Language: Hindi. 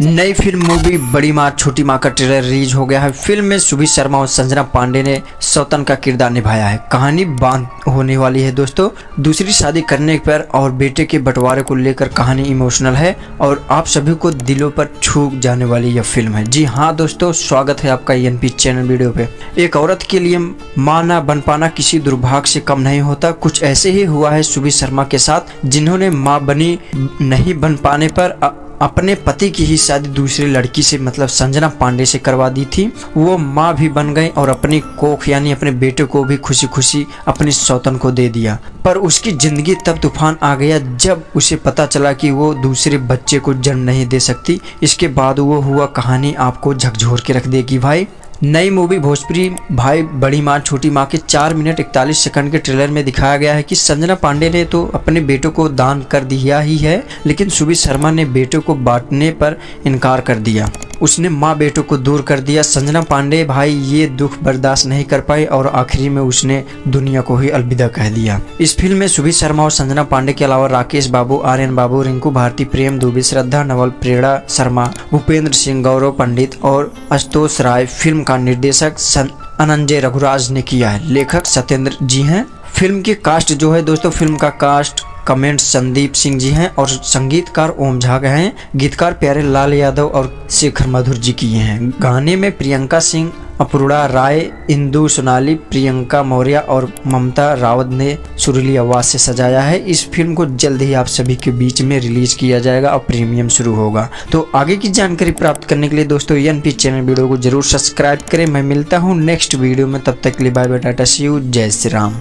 नई फिल्म मूवी बड़ी माँ छोटी माँ का ट्रेलर रिलीज हो गया है। फिल्म में सुबीर शर्मा और संजना पांडे ने सौतन का किरदार निभाया है। कहानी बांध होने वाली है दोस्तों। दूसरी शादी करने पर और बेटे के बंटवारे को लेकर कहानी इमोशनल है और आप सभी को दिलों पर छू जाने वाली यह फिल्म है। जी हाँ दोस्तों, स्वागत है आपका ENP चैनल वीडियो पे। एक औरत के लिए माँ न बन पाना किसी दुर्भाग्य से कम नहीं होता। कुछ ऐसे ही हुआ है सुबीर शर्मा के साथ, जिन्होंने माँ नहीं बन पाने पर अपने पति की ही शादी दूसरी लड़की से मतलब संजना पांडे से करवा दी थी। वो माँ भी बन गई और अपनी कोख यानी अपने बेटे को भी खुशी खुशी अपनी सौतन को दे दिया। पर उसकी जिंदगी तब तूफान आ गया जब उसे पता चला कि वो दूसरे बच्चे को जन्म नहीं दे सकती। इसके बाद वो हुआ कहानी आपको झकझोर के रख देगी भाई। नई मूवी भोजपुरी भाई बड़ी माँ छोटी माँ के 4 मिनट 41 सेकंड के ट्रेलर में दिखाया गया है कि संजना पांडे ने तो अपने बेटों को दान कर दिया ही है, लेकिन सुबीर शर्मा ने बेटों को बांटने पर इनकार कर दिया। उसने माँ बेटों को दूर कर दिया। संजना पांडे भाई ये दुख बर्दाश्त नहीं कर पाई और आखिरी में उसने दुनिया को ही अलविदा कह दिया। इस फिल्म में सुबीर शर्मा और संजना पांडे के अलावा राकेश बाबू, आर्यन बाबू, रिंकू भारती, प्रेम दुबे, श्रद्धा नवल, प्रेरणा शर्मा, भूपेंद्र सिंह, गौरव पंडित और आशुतोष राय। फिल्म का निर्देशक अनंजय रघुराज ने किया है। लेखक सत्येंद्र जी हैं। फिल्म की कास्ट जो है दोस्तों, फिल्म का कास्ट कमेंट संदीप सिंह जी हैं और संगीतकार ओम झा हैं। गीतकार प्यारे लाल यादव और शेखर मधुर जी किए हैं। गाने में प्रियंका सिंह, अपूर्वा राय, इंदु सोनाली, प्रियंका मौर्य और ममता रावत ने सुरीली आवाज से सजाया है। इस फिल्म को जल्द ही आप सभी के बीच में रिलीज किया जाएगा और प्रीमियम शुरू होगा। तो आगे की जानकारी प्राप्त करने के लिए दोस्तों ENP चैनल वीडियो को जरूर सब्सक्राइब करें। मैं मिलता हूँ नेक्स्ट वीडियो में, तब तक के लिए bye bye, tata, see you, जय श्री राम।